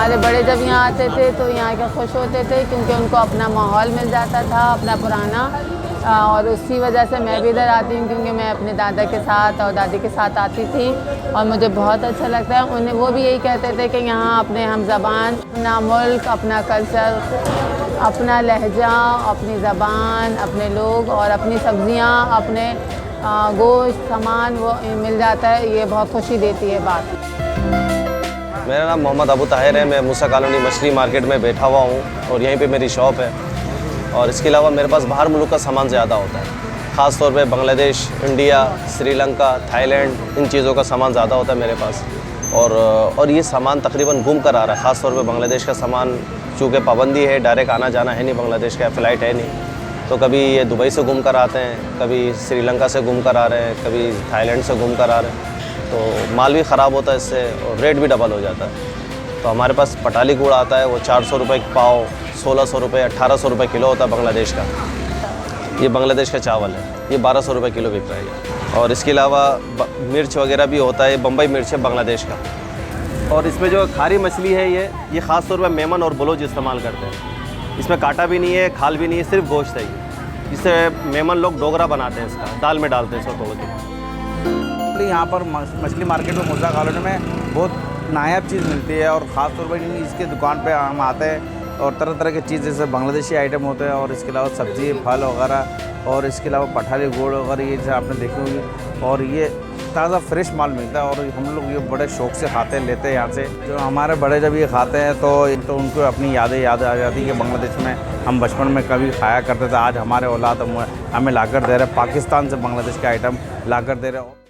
हमारे बड़े जब यहाँ आते थे तो यहाँ के खुश होते थे क्योंकि उनको अपना माहौल मिल जाता था, अपना पुराना। और उसी वजह से मैं भी इधर आती हूँ क्योंकि मैं अपने दादा के साथ और दादी के साथ आती थी और मुझे बहुत अच्छा लगता है। उन्हें वो भी यही कहते थे कि यहाँ अपने हम ज़बान, अपना मुल्क, अपना कल्चर, अपना लहजा, अपनी ज़बान, अपने लोग और अपनी सब्ज़ियाँ, अपने गोश्त, सामान वो मिल जाता है। ये बहुत खुशी देती है बात। मेरा नाम मोहम्मद अबू ताहिर है। मैं मूसा कॉलोनी मछली मार्केट में बैठा हुआ हूँ और यहीं पे मेरी शॉप है। और इसके अलावा मेरे पास बाहर मुल्क का सामान ज़्यादा होता है, ख़ास तौर पे बांग्लादेश, इंडिया, श्रीलंका, थाईलैंड, इन चीज़ों का सामान ज़्यादा होता है मेरे पास। और ये सामान तकरीबन घूम कर आ रहा है। ख़ास तौर पे बांग्लादेश का सामान, चूँकि पाबंदी है, डायरेक्ट आना जाना है नहीं, बांग्लादेश का फ़्लाइट है नहीं, तो कभी ये दुबई से घूम कर आते हैं, कभी श्रीलंका से घूम कर आ रहे हैं, कभी थाईलैंड से घूम कर आ रहे हैं। तो माल भी ख़राब होता है इससे और रेट भी डबल हो जाता है। तो हमारे पास पटाली गुड़ आता है, वो 400 रुपये पाव, 1600 रुपये, 1800 रुपये किलो होता है बांग्लादेश का। ये बांग्लादेश का चावल है, ये 1200 रुपये किलो बिक रहा है। और इसके अलावा मिर्च वगैरह भी होता है, बम्बई मिर्च है बांग्लादेश का। और इसमें जो खारी मछली है ये ख़ास तौर पर मेमन और बलोच इस्तेमाल करते हैं। इसमें कांटा भी नहीं है, खाल भी नहीं है, सिर्फ गोश्त है ये। इससे मेमन लोग डोगरा बनाते हैं, इसका दाल में डालते हैं इसको तोड़ के। यहाँ पर मछली मार्केट में मूसा कॉलोनी में बहुत नायाब चीज़ मिलती है और ख़ास तौर पर इसके दुकान पे हम आते हैं और तरह तरह की चीज़ जैसे बांग्लादेशी आइटम होते हैं और इसके अलावा सब्ज़ी, फल वगैरह और इसके अलावा पठाली गुड़ वगैरह ये जैसे आपने देखी होगी। और ये ताज़ा फ्रेश माल मिलता है और हम लोग ये बड़े शौक़ से खाते हैं, लेते हैं यहाँ से। जो हमारे बड़े जब ये खाते हैं तो उनको अपनी यादें याद आ जाती है कि बांग्लादेश में हम बचपन में कभी खाया करते थे। आज हमारे औलाद हमें लाकर दे रहे हैं, पाकिस्तान से बांग्लादेश के आइटम लाकर दे रहे हैं।